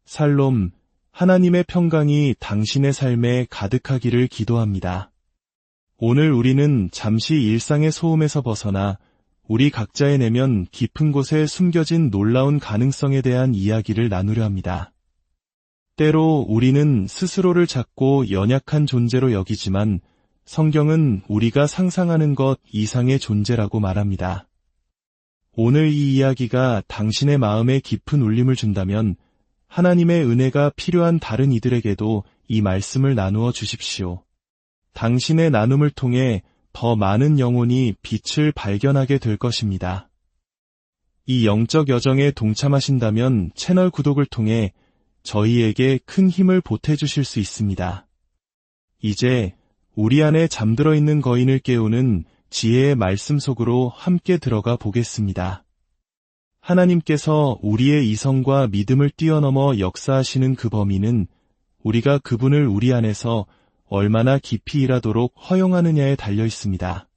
살롬, 하나님의 평강이 당신의 삶에 가득하기를 기도합니다. 오늘 우리는 잠시 일상의 소음에서 벗어나 우리 각자의 내면 깊은 곳에 숨겨진 놀라운 가능성에 대한 이야기를 나누려 합니다. 때로 우리는 스스로를 작고 연약한 존재로 여기지만 성경은 우리가 상상하는 것 이상의 존재라고 말합니다. 오늘 이 이야기가 당신의 마음에 깊은 울림을 준다면 하나님의 은혜가 필요한 다른 이들에게도 이 말씀을 나누어 주십시오. 당신의 나눔을 통해 더 많은 영혼이 빛을 발견하게 될 것입니다. 이 영적 여정에 동참하신다면 채널 구독을 통해 저희에게 큰 힘을 보태주실 수 있습니다. 이제 우리 안에 잠들어 있는 거인을 깨우는 지혜의 말씀 속으로 함께 들어가 보겠습니다. 하나님께서 우리의 이성과 믿음을 뛰어넘어 역사하시는 그 범위는 우리가 그분을 우리 안에서 얼마나 깊이 일하도록 허용하느냐에 달려 있습니다.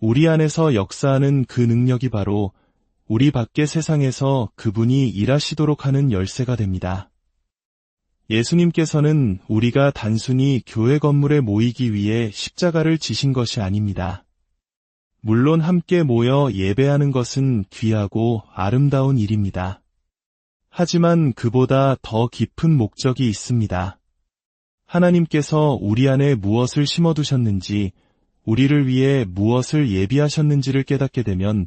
우리 안에서 역사하는 그 능력이 바로 우리 밖의 세상에서 그분이 일하시도록 하는 열쇠가 됩니다. 예수님께서는 우리가 단순히 교회 건물에 모이기 위해 십자가를 지신 것이 아닙니다. 물론 함께 모여 예배하는 것은 귀하고 아름다운 일입니다. 하지만 그보다 더 깊은 목적이 있습니다. 하나님께서 우리 안에 무엇을 심어두셨는지, 우리를 위해 무엇을 예비하셨는지를 깨닫게 되면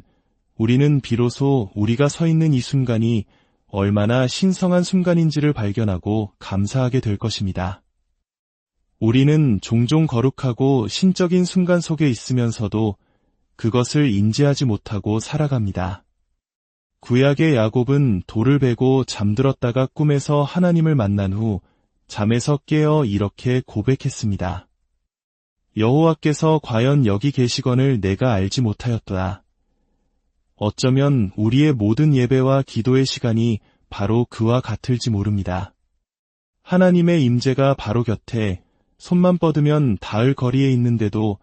우리는 비로소 우리가 서 있는 이 순간이 얼마나 신성한 순간인지를 발견하고 감사하게 될 것입니다. 우리는 종종 거룩하고 신적인 순간 속에 있으면서도 그것을 인지하지 못하고 살아갑니다. 구약의 야곱은 돌을 베고 잠들었다가 꿈에서 하나님을 만난 후 잠에서 깨어 이렇게 고백했습니다. 여호와께서 과연 여기 계시거늘 내가 알지 못하였도다. 어쩌면 우리의 모든 예배와 기도의 시간이 바로 그와 같을지 모릅니다. 하나님의 임재가 바로 곁에 손만 뻗으면 닿을 거리에 있는데도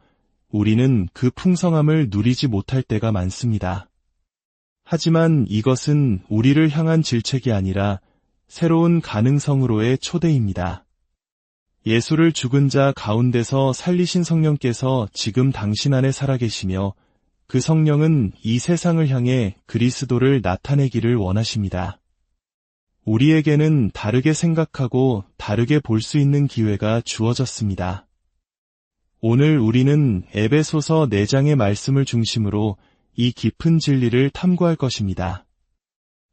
우리는 그 풍성함을 누리지 못할 때가 많습니다. 하지만 이것은 우리를 향한 질책이 아니라 새로운 가능성으로의 초대입니다. 예수를 죽은 자 가운데서 살리신 성령께서 지금 당신 안에 살아계시며 그 성령은 이 세상을 향해 그리스도를 나타내기를 원하십니다. 우리에게는 다르게 생각하고 다르게 볼 수 있는 기회가 주어졌습니다. 오늘 우리는 에베소서 4장의 말씀을 중심으로 이 깊은 진리를 탐구할 것입니다.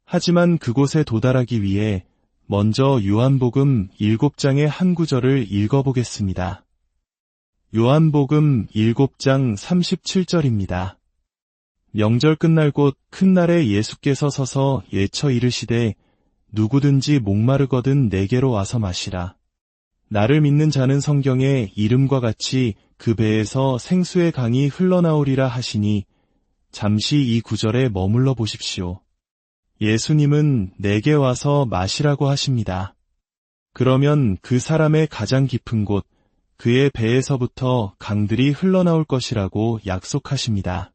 하지만 그곳에 도달하기 위해 먼저 요한복음 7장의 한 구절을 읽어보겠습니다. 요한복음 7장 37절입니다. 명절 끝날 곧 큰 날에 예수께서 서서 예쳐 이르시되 누구든지 목마르거든 내게로 와서 마시라. 나를 믿는 자는 성경에 이름과 같이 그 배에서 생수의 강이 흘러나오리라 하시니 잠시 이 구절에 머물러 보십시오. 예수님은 내게 와서 마시라고 하십니다. 그러면 그 사람의 가장 깊은 곳, 그의 배에서부터 강들이 흘러나올 것이라고 약속하십니다.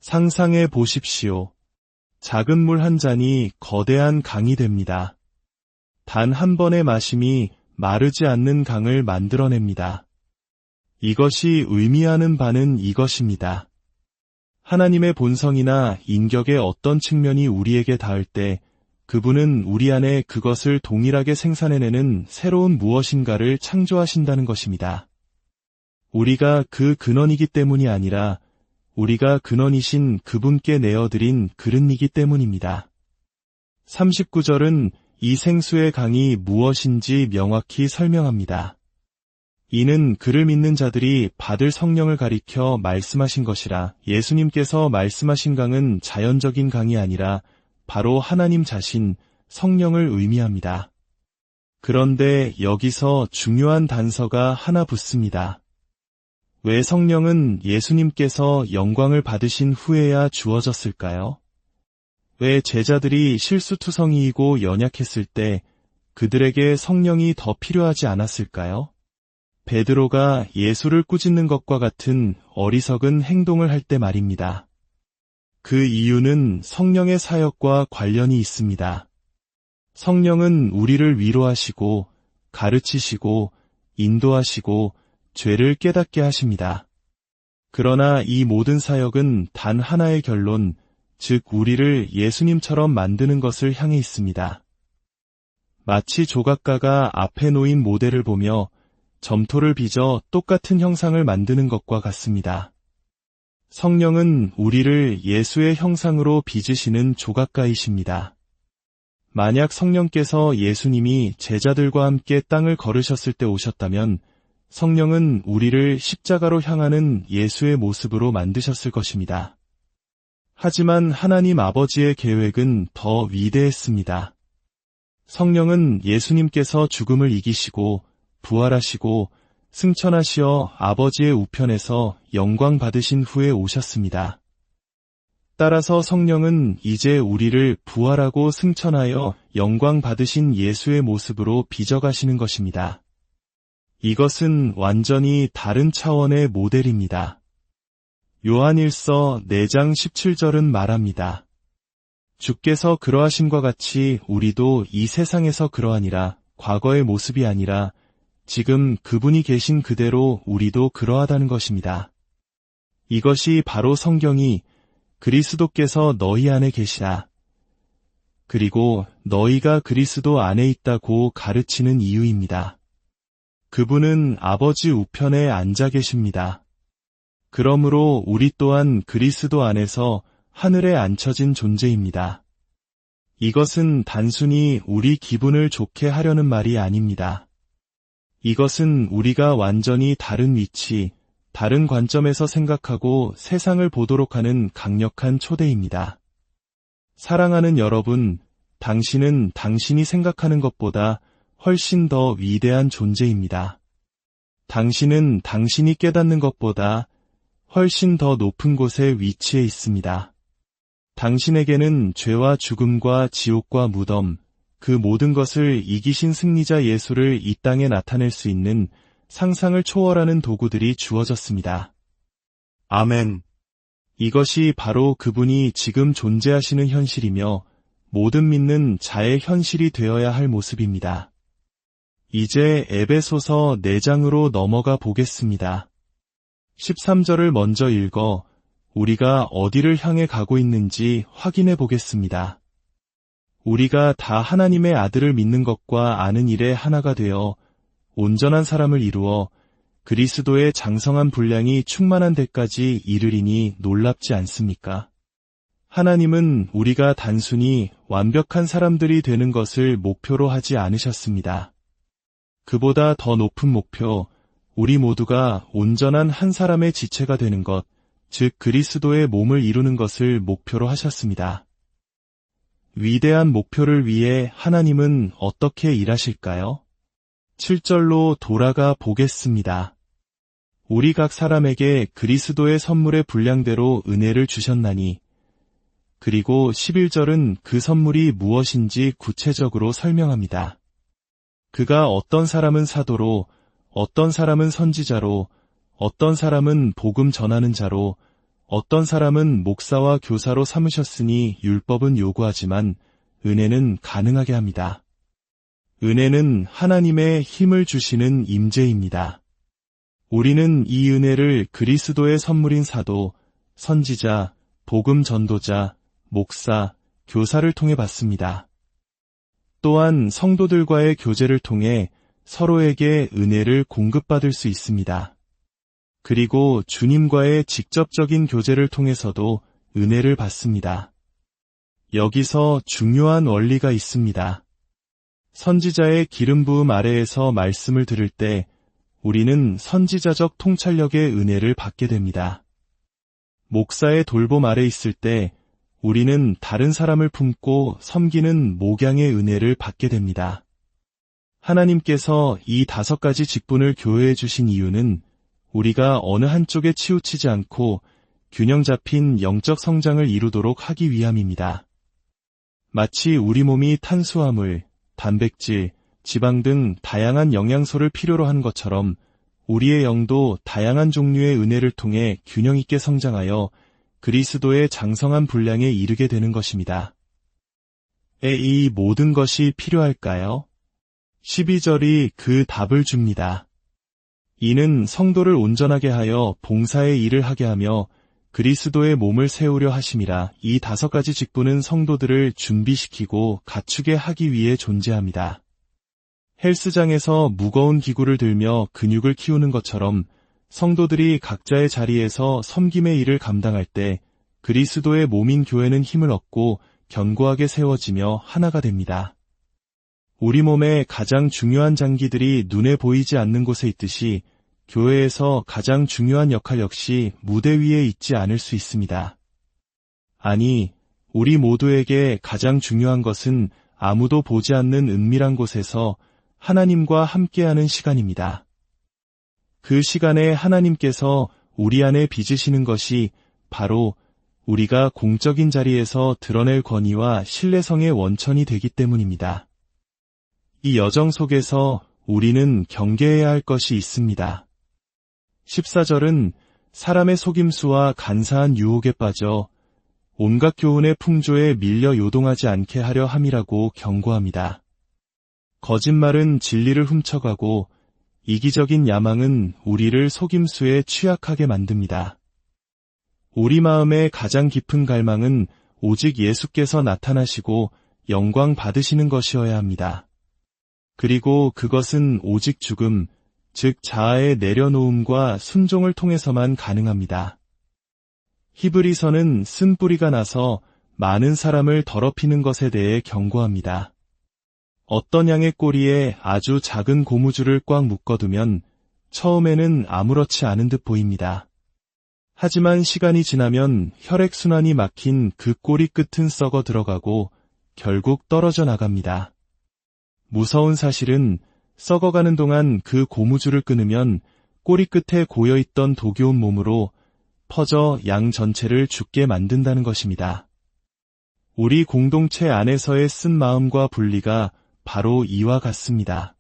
상상해 보십시오. 작은 물 한 잔이 거대한 강이 됩니다. 단 한 번의 마심이 마르지 않는 강을 만들어냅니다. 이것이 의미하는 바는 이것입니다. 하나님의 본성이나 인격의 어떤 측면이 우리에게 닿을 때 그분은 우리 안에 그것을 동일하게 생산해내는 새로운 무엇인가를 창조하신다는 것입니다. 우리가 그 근원이기 때문이 아니라 우리가 근원이신 그분께 내어드린 그릇이기 때문입니다. 39절은 이 생수의 강이 무엇인지 명확히 설명합니다. 이는 그를 믿는 자들이 받을 성령을 가리켜 말씀하신 것이라. 예수님께서 말씀하신 강은 자연적인 강이 아니라 바로 하나님 자신, 성령을 의미합니다. 그런데 여기서 중요한 단서가 하나 붙습니다. 왜 성령은 예수님께서 영광을 받으신 후에야 주어졌을까요? 왜 제자들이 실수투성이이고 연약했을 때 그들에게 성령이 더 필요하지 않았을까요? 베드로가 예수를 꾸짖는 것과 같은 어리석은 행동을 할 때 말입니다. 그 이유는 성령의 사역과 관련이 있습니다. 성령은 우리를 위로하시고 가르치시고 인도하시고 죄를 깨닫게 하십니다. 그러나 이 모든 사역은 단 하나의 결론, 즉 우리를 예수님처럼 만드는 것을 향해 있습니다. 마치 조각가가 앞에 놓인 모델을 보며 점토를 빚어 똑같은 형상을 만드는 것과 같습니다. 성령은 우리를 예수의 형상으로 빚으시는 조각가이십니다. 만약 성령께서 예수님이 제자들과 함께 땅을 걸으셨을 때 오셨다면 성령은 우리를 십자가로 향하는 예수의 모습으로 만드셨을 것입니다. 하지만 하나님 아버지의 계획은 더 위대했습니다. 성령은 예수님께서 죽음을 이기시고 부활하시고 승천하시어 아버지의 우편에서 영광 받으신 후에 오셨습니다. 따라서 성령은 이제 우리를 부활하고 승천하여 영광 받으신 예수의 모습으로 빚어가시는 것입니다. 이것은 완전히 다른 차원의 모델입니다. 요한일서 4장 17절은 말합니다. 주께서 그러하심과 같이 우리도 이 세상에서 그러하니라. 과거의 모습이 아니라 지금 그분이 계신 그대로 우리도 그러하다는 것입니다. 이것이 바로 성경이 그리스도께서 너희 안에 계시다. 그리고 너희가 그리스도 안에 있다고 가르치는 이유입니다. 그분은 아버지 우편에 앉아 계십니다. 그러므로 우리 또한 그리스도 안에서 하늘에 앉혀진 존재입니다. 이것은 단순히 우리 기분을 좋게 하려는 말이 아닙니다. 이것은 우리가 완전히 다른 위치, 다른 관점에서 생각하고 세상을 보도록 하는 강력한 초대입니다. 사랑하는 여러분, 당신은 당신이 생각하는 것보다 훨씬 더 위대한 존재입니다. 당신은 당신이 깨닫는 것보다 훨씬 더 높은 곳에 위치해 있습니다. 당신에게는 죄와 죽음과 지옥과 무덤, 그 모든 것을 이기신 승리자 예수를 이 땅에 나타낼 수 있는 상상을 초월하는 도구들이 주어졌습니다. 아멘. 이것이 바로 그분이 지금 존재하시는 현실이며 모든 믿는 자의 현실이 되어야 할 모습입니다. 이제 에베소서 4장으로 넘어가 보겠습니다. 13절을 먼저 읽어 우리가 어디를 향해 가고 있는지 확인해 보겠습니다. 우리가 다 하나님의 아들을 믿는 것과 아는 일에 하나가 되어 온전한 사람을 이루어 그리스도의 장성한 분량이 충만한 데까지 이르리니 놀랍지 않습니까? 하나님은 우리가 단순히 완벽한 사람들이 되는 것을 목표로 하지 않으셨습니다. 그보다 더 높은 목표, 우리 모두가 온전한 한 사람의 지체가 되는 것, 즉 그리스도의 몸을 이루는 것을 목표로 하셨습니다. 위대한 목표를 위해 하나님은 어떻게 일하실까요? 7절로 돌아가 보겠습니다. 우리 각 사람에게 그리스도의 선물의 분량대로 은혜를 주셨나니, 그리고 11절은 그 선물이 무엇인지 구체적으로 설명합니다. 그가 어떤 사람은 사도로, 어떤 사람은 선지자로, 어떤 사람은 복음 전하는 자로, 어떤 사람은 목사와 교사로 삼으셨으니 율법은 요구하지만 은혜는 가능하게 합니다. 은혜는 하나님의 힘을 주시는 임재입니다. 우리는 이 은혜를 그리스도의 선물인 사도, 선지자, 복음 전도자, 목사, 교사를 통해 받습니다. 또한 성도들과의 교제를 통해 서로에게 은혜를 공급받을 수 있습니다. 그리고 주님과의 직접적인 교제를 통해서도 은혜를 받습니다. 여기서 중요한 원리가 있습니다. 선지자의 기름 부음 아래에서 말씀을 들을 때 우리는 선지자적 통찰력의 은혜를 받게 됩니다. 목사의 돌봄 아래 있을 때 우리는 다른 사람을 품고 섬기는 목양의 은혜를 받게 됩니다. 하나님께서 이 5가지 직분을 교회에 주신 이유는 우리가 어느 한쪽에 치우치지 않고 균형 잡힌 영적 성장을 이루도록 하기 위함입니다. 마치 우리 몸이 탄수화물, 단백질, 지방 등 다양한 영양소를 필요로 하는 것처럼 우리의 영도 다양한 종류의 은혜를 통해 균형 있게 성장하여 그리스도의 장성한 분량에 이르게 되는 것입니다. 이 모든 것이 필요할까요? 12절이 그 답을 줍니다. 이는 성도를 온전하게 하여 봉사의 일을 하게 하며 그리스도의 몸을 세우려 하심이라. 이 5가지 직분은 성도들을 준비시키고 갖추게 하기 위해 존재합니다. 헬스장에서 무거운 기구를 들며 근육을 키우는 것처럼 성도들이 각자의 자리에서 섬김의 일을 감당할 때 그리스도의 몸인 교회는 힘을 얻고 견고하게 세워지며 하나가 됩니다. 우리 몸의 가장 중요한 장기들이 눈에 보이지 않는 곳에 있듯이 교회에서 가장 중요한 역할 역시 무대 위에 있지 않을 수 있습니다. 아니, 우리 모두에게 가장 중요한 것은 아무도 보지 않는 은밀한 곳에서 하나님과 함께하는 시간입니다. 그 시간에 하나님께서 우리 안에 빚으시는 것이 바로 우리가 공적인 자리에서 드러낼 권위와 신뢰성의 원천이 되기 때문입니다. 이 여정 속에서 우리는 경계해야 할 것이 있습니다. 14절은 사람의 속임수와 간사한 유혹에 빠져 온갖 교훈의 풍조에 밀려 요동하지 않게 하려 함이라고 경고합니다. 거짓말은 진리를 훔쳐가고 이기적인 야망은 우리를 속임수에 취약하게 만듭니다. 우리 마음의 가장 깊은 갈망은 오직 예수께서 나타나시고 영광 받으시는 것이어야 합니다. 그리고 그것은 오직 죽음, 즉 자아의 내려놓음과 순종을 통해서만 가능합니다. 히브리서는 쓴뿌리가 나서 많은 사람을 더럽히는 것에 대해 경고합니다. 어떤 양의 꼬리에 아주 작은 고무줄을 꽉 묶어두면 처음에는 아무렇지 않은 듯 보입니다. 하지만 시간이 지나면 혈액순환이 막힌 그 꼬리 끝은 썩어 들어가고 결국 떨어져 나갑니다. 무서운 사실은 썩어가는 동안 그 고무줄을 끊으면 꼬리 끝에 고여있던 독이 온 몸으로 퍼져 양 전체를 죽게 만든다는 것입니다. 우리 공동체 안에서의 쓴 마음과 분리가 바로 이와 같습니다.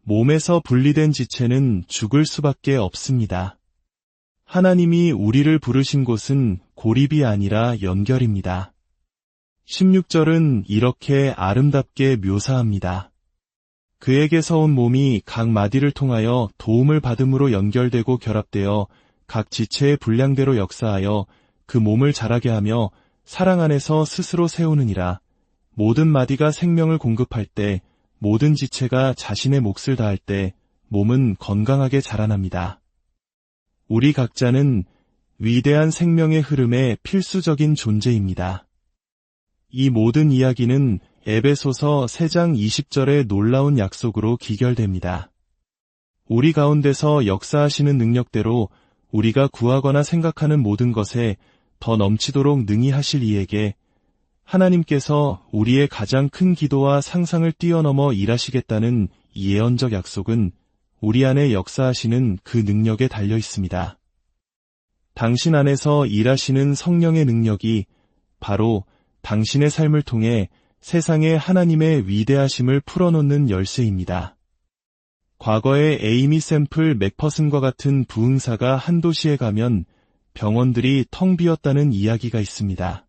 몸에서 분리된 지체는 죽을 수밖에 없습니다. 하나님이 우리를 부르신 곳은 고립이 아니라 연결입니다. 16절은 이렇게 아름답게 묘사합니다. 그에게서 온 몸이 각 마디를 통하여 도움을 받음으로 연결되고 결합되어 각 지체의 분량대로 역사하여 그 몸을 자라게 하며 사랑 안에서 스스로 세우느니라. 모든 마디가 생명을 공급할 때, 모든 지체가 자신의 몫을 다할 때 몸은 건강하게 자라납니다. 우리 각자는 위대한 생명의 흐름의 필수적인 존재입니다. 이 모든 이야기는 에베소서 3장 20절의 놀라운 약속으로 기결됩니다. 우리 가운데서 역사하시는 능력대로 우리가 구하거나 생각하는 모든 것에 더 넘치도록 능히 하실 이에게 하나님께서 우리의 가장 큰 기도와 상상을 뛰어넘어 일하시겠다는 예언적 약속은 우리 안에 역사하시는 그 능력에 달려 있습니다. 당신 안에서 일하시는 성령의 능력이 바로 당신의 삶을 통해 세상에 하나님의 위대하심을 풀어놓는 열쇠입니다. 과거에 에이미 샘플 맥퍼슨과 같은 부흥사가 한 도시에 가면 병원들이 텅 비었다는 이야기가 있습니다.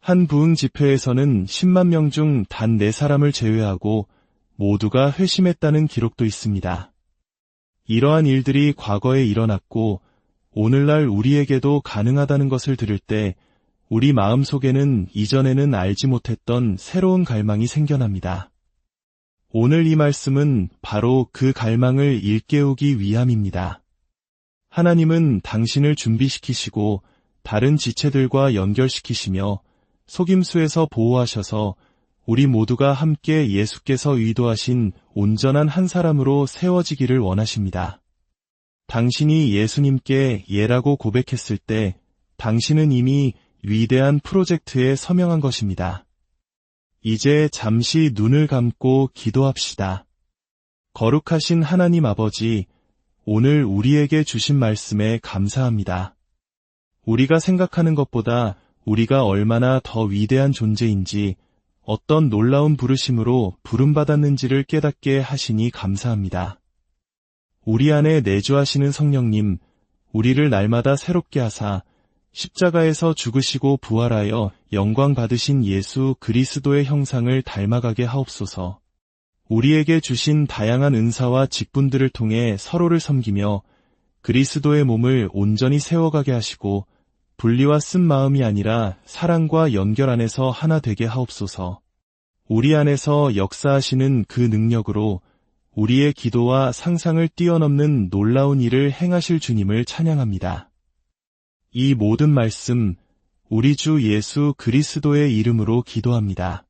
한 부흥 집회에서는 10만 명 중 단 4사람을 제외하고 모두가 회심했다는 기록도 있습니다. 이러한 일들이 과거에 일어났고 오늘날 우리에게도 가능하다는 것을 들을 때 우리 마음속에는 이전에는 알지 못했던 새로운 갈망이 생겨납니다. 오늘 이 말씀은 바로 그 갈망을 일깨우기 위함입니다. 하나님은 당신을 준비시키시고 다른 지체들과 연결시키시며 속임수에서 보호하셔서 우리 모두가 함께 예수께서 의도하신 온전한 한 사람으로 세워지기를 원하십니다. 당신이 예수님께 예라고 고백했을 때 당신은 이미 위대한 프로젝트에 서명한 것입니다. 이제 잠시 눈을 감고 기도합시다. 거룩하신 하나님 아버지, 오늘 우리에게 주신 말씀에 감사합니다. 우리가 생각하는 것보다 우리가 얼마나 더 위대한 존재인지, 어떤 놀라운 부르심으로 부름받았는지를 깨닫게 하시니 감사합니다. 우리 안에 내주하시는 성령님, 우리를 날마다 새롭게 하사 십자가에서 죽으시고 부활하여 영광 받으신 예수 그리스도의 형상을 닮아가게 하옵소서. 우리에게 주신 다양한 은사와 직분들을 통해 서로를 섬기며 그리스도의 몸을 온전히 세워가게 하시고 분리와 쓴 마음이 아니라 사랑과 연결 안에서 하나 되게 하옵소서. 우리 안에서 역사하시는 그 능력으로 우리의 기도와 상상을 뛰어넘는 놀라운 일을 행하실 주님을 찬양합니다. 이 모든 말씀 우리 주 예수 그리스도의 이름으로 기도합니다.